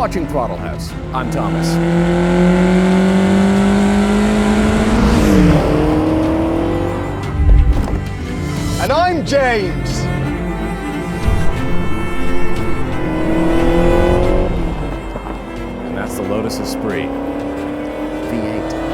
watching Throttle House. I'm Thomas. And I'm James. And that's the Lotus Esprit V8.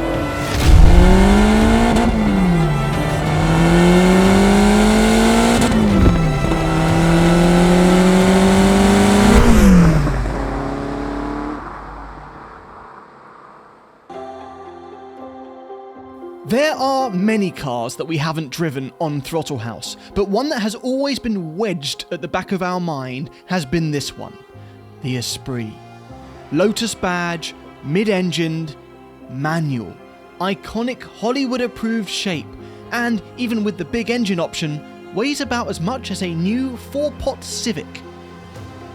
There are many cars that we haven't driven on Throttle House, but one that has always been wedged at the back of our mind has been this one, the Esprit. Lotus badge, mid-engined, manual, iconic Hollywood-approved shape, and even with the big engine option, weighs about as much as a new 4-pot Civic.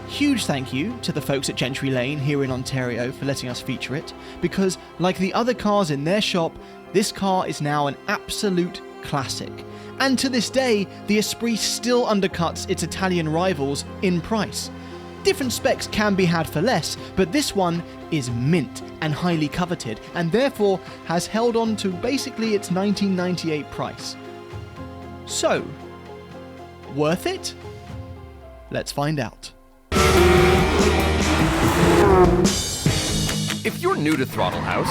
Huge thank you to the folks at Gentry Lane here in Ontario for letting us feature it, because like the other cars in their shop, this car is now an absolute classic. And to this day, the Esprit still undercuts its Italian rivals in price. Different specs can be had for less, but this one is mint and highly coveted, and therefore has held on to basically its 1998 price. So, worth it? Let's find out. If you're new to Throttle House,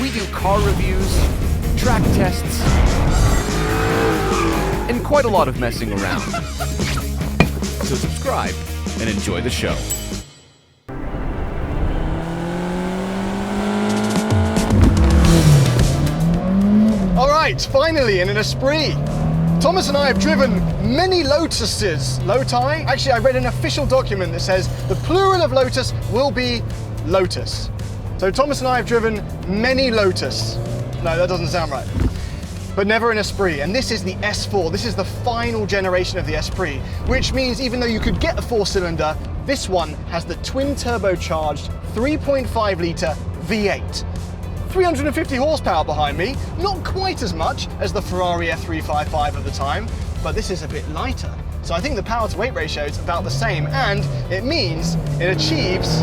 we do car reviews, track tests, and quite a lot of messing around. So subscribe and enjoy the show. Alright, finally in an Esprit. Thomas and I have driven many Lotuses. Loti? Actually, I read an official document that says the plural of Lotus will be Lotus. So Thomas and I have driven many Lotus. No, that doesn't sound right. But never an Esprit. And this is the S4. This is the final generation of the Esprit, which means even though you could get a 4-cylinder, this one has the twin turbocharged 3.5 litre V8. 350 horsepower behind me, not quite as much as the Ferrari F355 of the time, but this is a bit lighter. So I think the power to weight ratio is about the same, and it means it achieves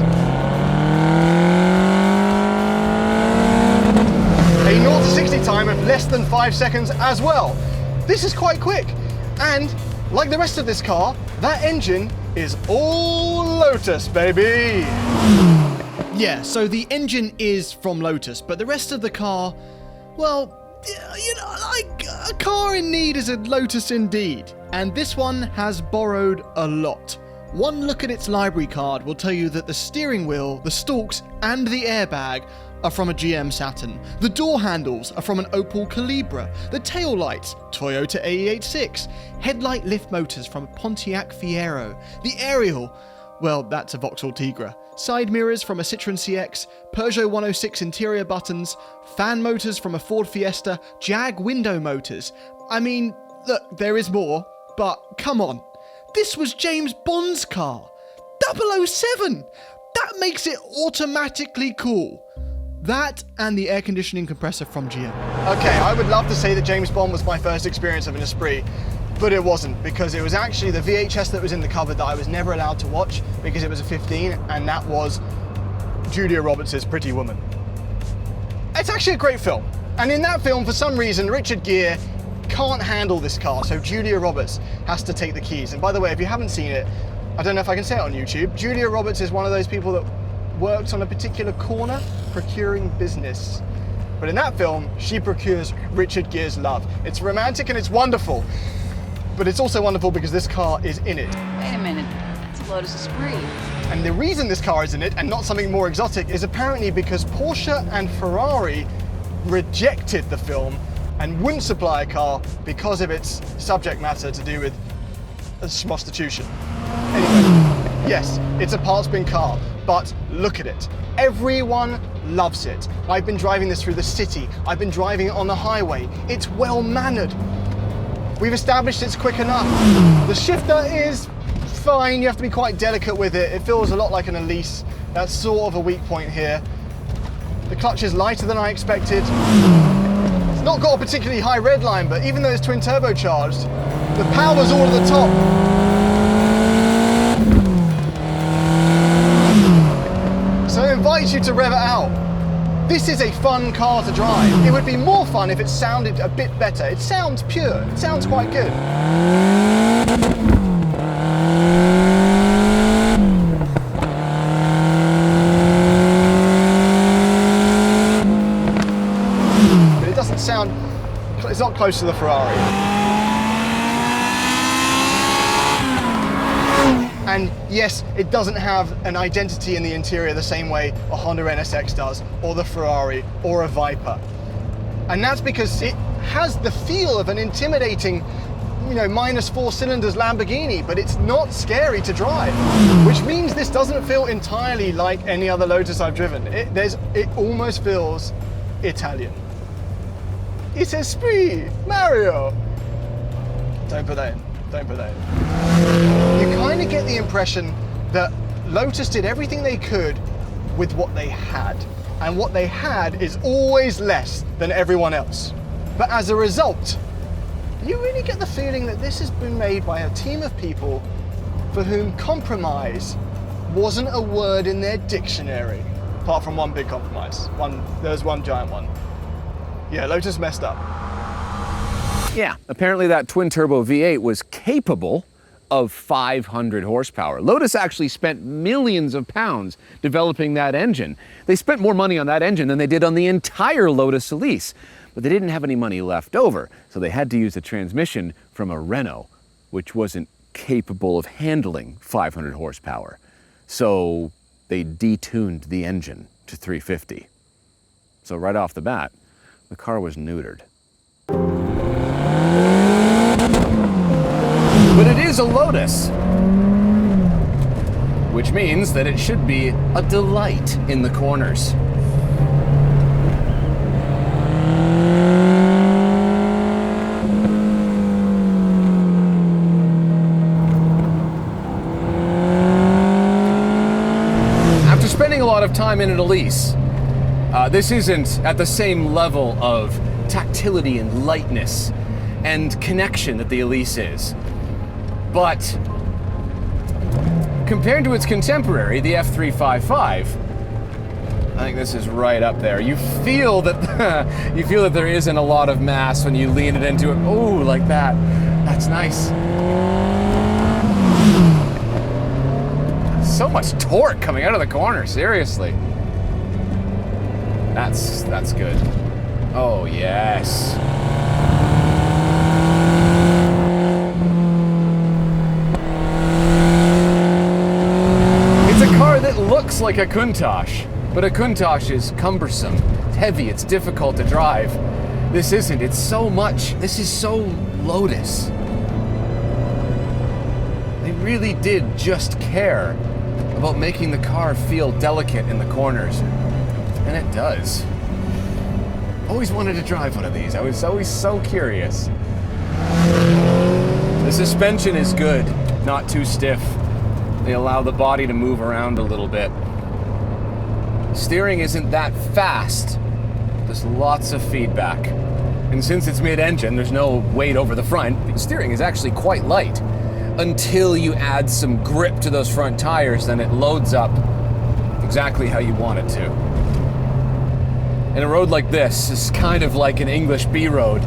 a 0 to 60 time of less than 5 seconds as well. This is quite quick, and like the rest of this car, that engine is all Lotus, baby. Yeah, so the engine is from Lotus, but the rest of the car, well, you know, like a car in need is a Lotus indeed. And this one has borrowed a lot. One look at its library card will tell you that the steering wheel, the stalks, and the airbag are from a GM Saturn. The door handles are from an Opel Calibra. The tail lights, Toyota AE86. Headlight lift motors from a Pontiac Fiero. The aerial, well, that's a Vauxhall Tigra. Side mirrors from a Citroën CX, Peugeot 106 interior buttons, fan motors from a Ford Fiesta, Jag window motors. I mean, look, there is more, but come on. This was James Bond's car. 007! That makes it automatically cool. That and the air conditioning compressor from GM. Okay, I would love to say that James Bond was my first experience of an Esprit, but it wasn't, because it was actually the VHS that was in the cupboard that I was never allowed to watch because it was a 15, and that was Julia Roberts' Pretty Woman. It's actually a great film, and in that film, for some reason, Richard Gere can't handle this car, so Julia Roberts has to take the keys. And by the way, if you haven't seen it, I don't know if I can say it on YouTube, Julia Roberts is one of those people that works on a particular corner procuring business. But in that film, she procures Richard Gere's love. It's romantic and it's wonderful. But it's also wonderful because this car is in it. Wait a minute, it's a Lotus Esprit. And the reason this car is in it and not something more exotic is apparently because Porsche and Ferrari rejected the film and wouldn't supply a car because of its subject matter to do with prostitution. Anyway, yes, it's a parts bin car, but look at it. Everyone loves it. I've been driving this through the city. I've been driving it on the highway. It's well-mannered. We've established it's quick enough. The shifter is fine. You have to be quite delicate with it. It feels a lot like an Elise. That's sort of a weak point here. The clutch is lighter than I expected. It's not got a particularly high red line, but even though it's twin turbocharged, the power's all at the top. invites you to rev it out. This is a fun car to drive. It would be more fun if it sounded a bit better. It sounds pure. It sounds quite good. But it doesn't sound, it's not close to the Ferrari. And yes, it doesn't have an identity in the interior the same way a Honda NSX does, or the Ferrari, or a Viper. And that's because it has the feel of an intimidating, minus 4 cylinders Lamborghini, but it's not scary to drive, which means this doesn't feel entirely like any other Lotus I've driven. It almost feels Italian. It's Esprit, Mario. Don't put that in. Don't put that in. You kind of get the impression that Lotus did everything they could with what they had. And what they had is always less than everyone else. But as a result, you really get the feeling that this has been made by a team of people for whom compromise wasn't a word in their dictionary. Apart from one big compromise. There's one giant one. Yeah, Lotus messed up. Yeah, apparently that twin-turbo V8 was capable of 500 horsepower. Lotus actually spent millions of pounds developing that engine. They spent more money on that engine than they did on the entire Lotus Elise, but they didn't have any money left over, so they had to use a transmission from a Renault, which wasn't capable of handling 500 horsepower. So they detuned the engine to 350. So right off the bat, the car was neutered. But it is a Lotus, which means that it should be a delight in the corners. After spending a lot of time in an Elise, this isn't at the same level of tactility and lightness and connection that the Elise is. But compared to its contemporary, the F355, I think this is right up there. You feel that there isn't a lot of mass when you lean it into it. Oh, like that. That's nice. So much torque coming out of the corner, seriously. That's good. Oh, yes. It's a car that looks like a Countach, but a Countach is cumbersome. It's heavy, it's difficult to drive. This isn't, it's so much. This is so Lotus. They really did just care about making the car feel delicate in the corners. And it does. Always wanted to drive one of these. I was always so curious. The suspension is good, not too stiff. They allow the body to move around a little bit. Steering isn't that fast. There's lots of feedback. And since it's mid-engine, there's no weight over the front. The steering is actually quite light. Until you add some grip to those front tires, then it loads up exactly how you want it to. And a road like this is kind of like an English B road,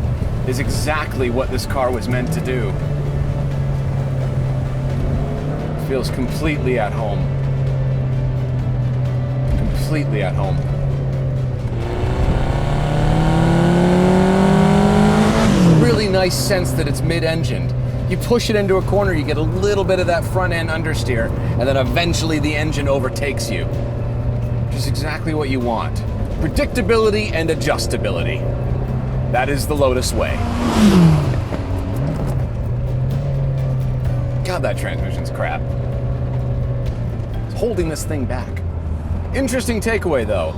is exactly what this car was meant to do. It feels completely at home. Completely at home. Really nice sense that it's mid-engined. You push it into a corner, you get a little bit of that front-end understeer, and then eventually the engine overtakes you. Which is exactly what you want. Predictability and adjustability. That is the Lotus way. God, that transmission's crap. It's holding this thing back. Interesting takeaway, though.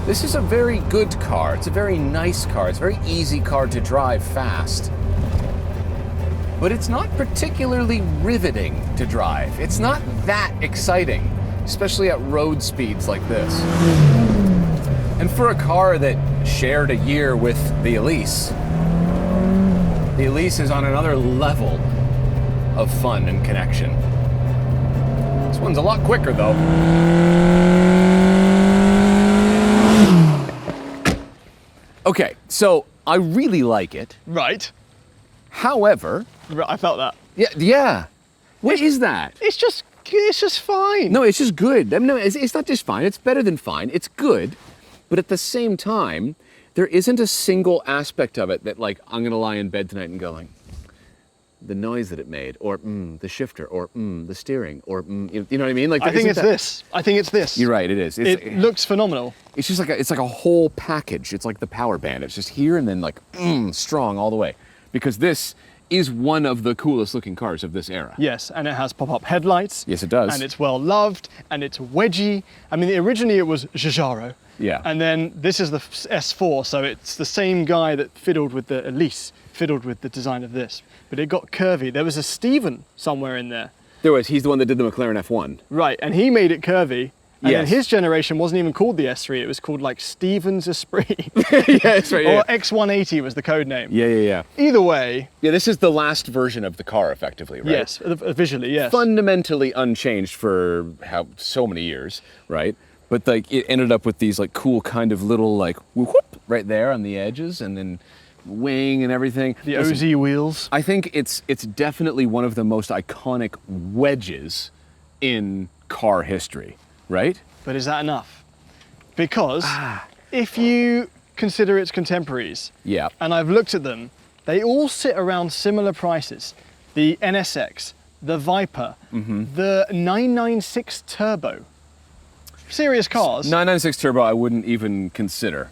This is a very good car. It's a very nice car. It's a very easy car to drive fast. But it's not particularly riveting to drive. It's not that exciting, especially at road speeds like this. And for a car that shared a year with the Elise is on another level of fun and connection. This one's a lot quicker, though. Okay, so I really like it. Right. However, Right, I felt that. yeah. What is that? It's just fine. No, it's just good. I mean, no, it's not just fine. It's better than fine. It's good. But at the same time, there isn't a single aspect of it that, like, I'm going to lie in bed tonight and go, like, the noise that it made, or the shifter, or the steering, or you know what I mean? Like, I think it's this. I think it's this. You're right. It is. It looks phenomenal. It's just like it's like a whole package. It's like the power band. It's just here and then like strong all the way, because this is one of the coolest looking cars of this era. Yes, and it has pop-up headlights. Yes, it does. And it's well loved, and it's wedgy. I mean, originally it was Giugiaro. Yeah. And then this is the S4, so it's the same guy that fiddled with the design of this. But it got curvy. There was a Stephen somewhere in there. There was. He's the one that did the McLaren F1. Right, and he made it curvy. And then Yes. his generation wasn't even called the S3, it was called like Stevens Esprit. Yeah, that's right. Or X180 was the code name. Yeah. Either way, Yeah, this is the last version of the car, effectively, right? yes, visually, yes. Fundamentally unchanged for so many years, right? But like it ended up with these like cool kind of little like whoop right there on the edges, and then wing and everything. The Listen, OZ wheels. I think it's definitely one of the most iconic wedges in car history, right? But is that enough? Because if you consider its contemporaries, Yeah. and I've looked at them, they all sit around similar prices. The NSX, the Viper, the 996 Turbo. Serious cars. 996 Turbo I wouldn't even consider.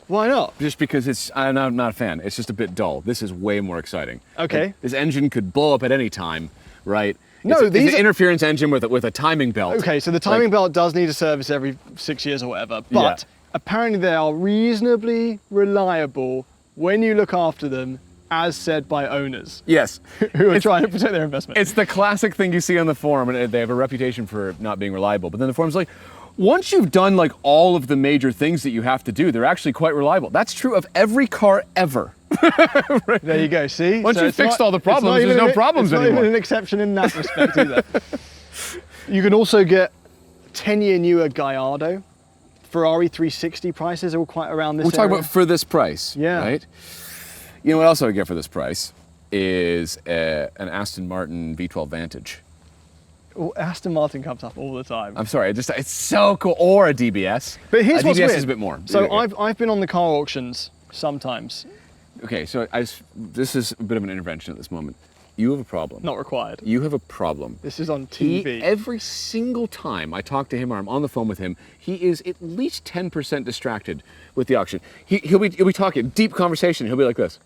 Why not? Just because I'm not a fan. It's just a bit dull. This is way more exciting. Okay. Like, this engine could blow up at any time, right? No, it's these an are- interference engine with a timing belt. Okay, so the timing belt does need a service every 6 years or whatever, but Yeah. apparently they are reasonably reliable when you look after them, as said by owners Yes. who are trying to protect their investment. It's the classic thing you see on the forum, and they have a reputation for not being reliable. But then the forum's like, once you've done like all of the major things that you have to do, they're actually quite reliable. That's true of every car ever. There you go, see? Once you've it's fixed all the it's not problems, even there's no problems it's not anymore. even an exception in that respect either. You can also get 10-year newer Gallardo. Ferrari 360 prices are all quite around this We're talking area. about for this price, Yeah. right? You know what else I would get for this price is an Aston Martin V12 Vantage. Oh, Aston Martin comes up all the time. I'm sorry, it's so cool. Or a DBS. But here's a what's DBS weird. is a bit more. So Okay. I've been on the car auctions sometimes. Okay, so this is a bit of an intervention at this moment. You have a problem. Not required. You have a problem. This is on He, TV. every single time I talk to him or I'm on the phone with him, he is at least 10% distracted with the auction. He'll be talking, deep conversation. He'll be like this.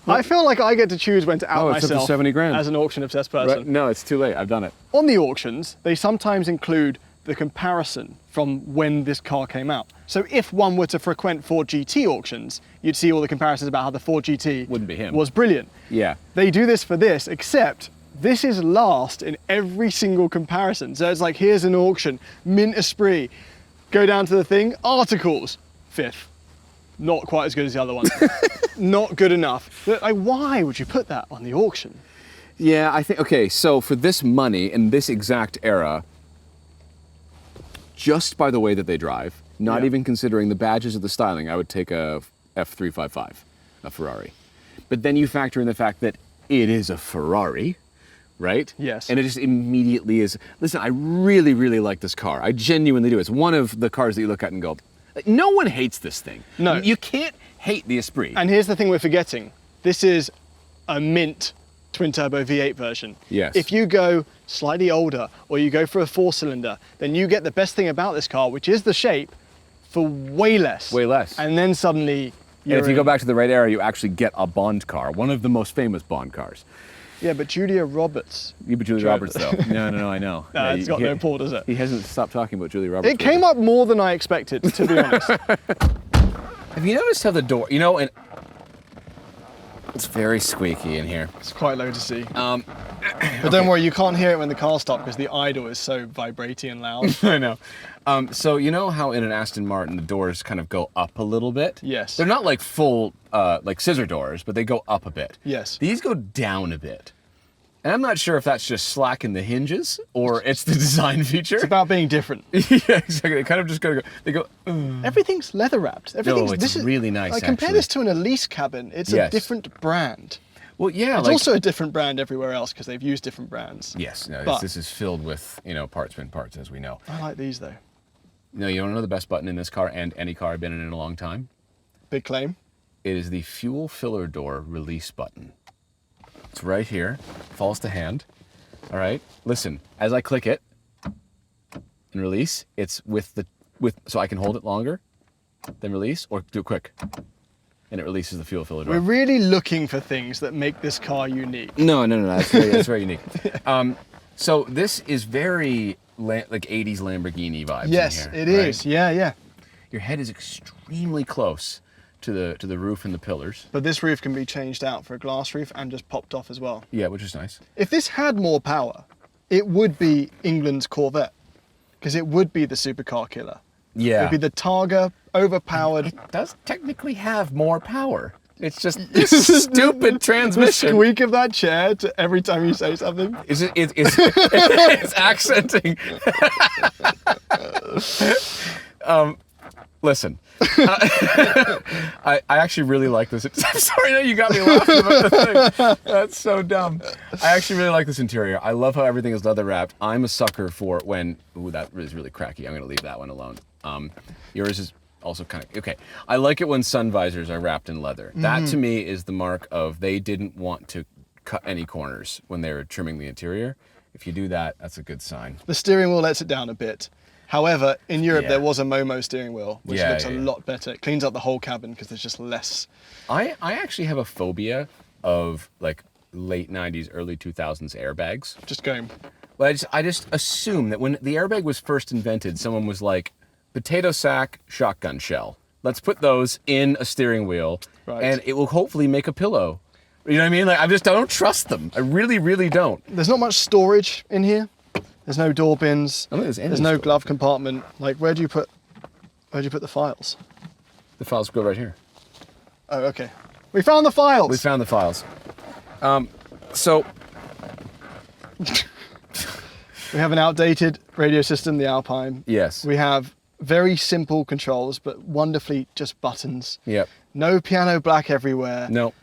I feel like I get to choose when to out Oh, it's up to myself 70 grand. as an auction obsessed person. Right? No, it's too late. I've done it. On the auctions, they sometimes include the comparison from when this car came out. So if one were to frequent Ford GT auctions, you'd see all the comparisons about how the Ford GT Wouldn't be him. was brilliant. Yeah. They do this for this, except this is last in every single comparison. So it's like, here's an auction, Mint Esprit. Go down to the thing, articles, 5th. Not quite as good as the other one. Not good enough. But, like, why would you put that on the auction? Yeah, I think, okay, so for this money in this exact era, just by the way that they drive, not Yeah. even considering the badges or the styling, I would take a F355, a Ferrari. But then you factor in the fact that it is a Ferrari, right? Yes. And it just immediately is, listen, I really, really like this car. I genuinely do. It's one of the cars that you look at and go, like, no one hates this thing. No. You can't hate the Esprit. And here's the thing we're forgetting. This is a Mint twin-turbo V8 version. Yes. If you go slightly older or you go for a 4-cylinder, then you get the best thing about this car, which is the shape, for way less. Way less. And then suddenly And if you go in- back to the right era, you actually get a Bond car, one of the most famous Bond cars. Yeah, but Julia Roberts. You but Julia Drove Roberts, it. though. No, I know. No, it's got no pull, does it? He hasn't stopped talking about Julia Roberts. It came up more than I expected, to be honest. Have you noticed how the door, you know, and it's very squeaky in here. It's quite low to see. But don't worry, you can't hear it when the car stops because the idle is so vibrating and loud. I know. So you know how in an Aston Martin the doors kind of go up a little bit? Yes. They're not like full, like scissor doors, but they go up a bit. Yes. These go down a bit. And I'm not sure if that's just slack in the hinges or it's the design feature. It's about being different. Yeah, exactly. They kind of just gotta go. They go. Everything's leather wrapped. Everything's. it's really nice, Like, compare actually. this to an Elise cabin. It's a Yes. different brand. Well, yeah. It's also a different brand everywhere else because they've used different brands. Yes. No. But- This is filled with parts, as we know. I like these though. No, you don't know the best button in this car and any car I've been in a long time. Big claim. It is the fuel filler door release button. It's right here. Falls to hand. All right. Listen, as I click it and release, it's so I can hold it longer, then release, or do it quick, and it releases the fuel filler door. We're really looking for things that make this car unique. No. That's very unique. So this is very like 80s Lamborghini vibes. Yes, in here, it is. Yeah. Your head is extremely close to the roof and the pillars. But this roof can be changed out for a glass roof and just popped off as well. Yeah, which is nice. If this had more power, it would be England's Corvette, because it would be the supercar killer. Yeah. It would be the Targa, overpowered. It does technically have more power. It's just this stupid The transmission. squeak of that chair to every time you say something. It's accenting. Listen, I actually really like this. I'm sorry, no, you got me laughing about the thing. That's so dumb. I actually really like this interior. I love how everything is leather wrapped. I'm a sucker for when. Ooh, that is really cracky. I'm going to leave that one alone. Yours is also kind of okay. I like it when sun visors are wrapped in leather. That to me is the mark of they didn't want to cut any corners when they were trimming the interior. If you do that, that's a good sign. The steering wheel lets it down a bit. However, in Europe, Yeah. there was a Momo steering wheel, which Yeah, looks yeah, a yeah. lot better. It cleans up the whole cabin because there's just less. I actually have a phobia of like late 90s, early 2000s airbags. Just going. But I just assume that when the airbag was first invented, someone was like, potato sack, shotgun shell. Let's put those in a steering wheel, Right. and it will hopefully make a pillow. You know what I mean? Like I don't trust them. I really, really don't. There's not much storage in here. There's no door bins. I don't think there's any There's no storage. glove compartment. Like, where do you put the files? The files go right here. Oh, okay. We found the files. We found the files. So We have an outdated radio system, the Alpine. yes. We have very simple controls, but wonderfully just buttons. Yep. No piano black everywhere. No.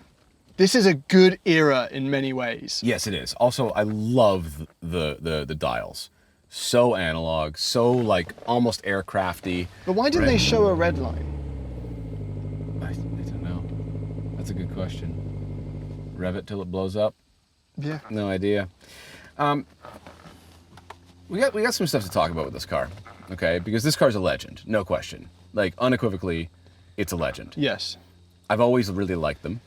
This is a good era in many ways. Yes, it is. Also, I love the dials. So analog, so like almost aircrafty. But why didn't Right. they show a red line? I don't know. That's a good question. Rev it till it blows up? Yeah. No idea. We got some stuff to talk about with this car, okay? Because this car's a legend, no question. Like unequivocally, it's a legend. Yes. I've always really liked them.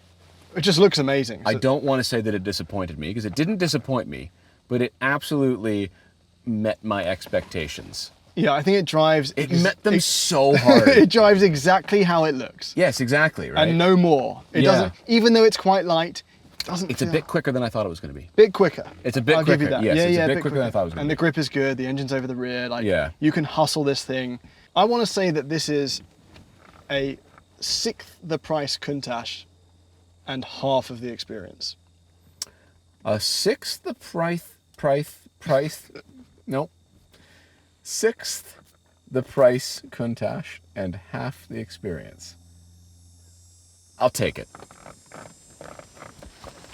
It just looks amazing. I So- don't want to say that it disappointed me because it didn't disappoint me, but it absolutely met my expectations. Yeah, I think it drives. It met them so hard. It drives exactly how it looks, Yes, exactly, right? and no more. It Yeah. doesn't, even though it's quite light. It doesn't. It's a feel- bit quicker than I thought it was going to be. Bit quicker. It's a bit I'll give you quicker, that. yes, yeah, it's a yeah, bit quicker than I thought it was gonna And be. the grip is good. The engine's over the rear. Like, Yeah. you can hustle this thing. I want to say that this is a sixth the price Countach and half of the experience. A sixth the nope. Sixth the price Countach and half the experience. I'll take it.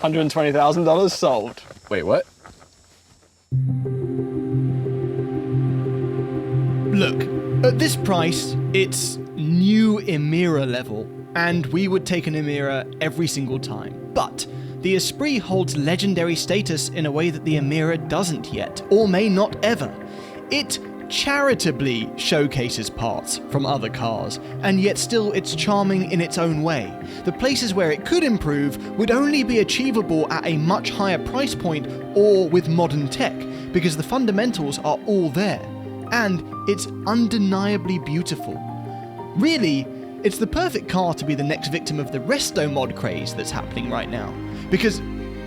$120,000 sold. Wait, what? Look, at this price, it's new Emira level, and we would take an Emira every single time. But the Esprit holds legendary status in a way that the Emira doesn't yet, or may not ever. It charitably showcases parts from other cars, and yet still it's charming in its own way. The places where it could improve would only be achievable at a much higher price point or with modern tech, because the fundamentals are all there, and it's undeniably beautiful. Really, it's the perfect car to be the next victim of the resto mod craze that's happening right now. Because,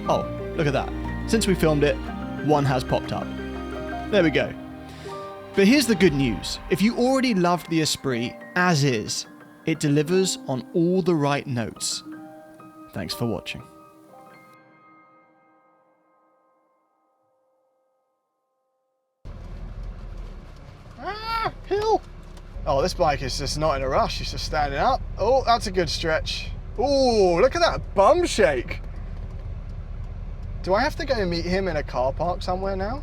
oh, look at that. Since we filmed it, one has popped up. There we go. But here's the good news. If you already loved the Esprit as is, it delivers on all the right notes. Thanks for watching. Hill. Oh, this bike is just not in a rush. It's just standing up. Oh, that's a good stretch. Oh, look at that bum shake. Do I have to go and meet him in a car park somewhere now?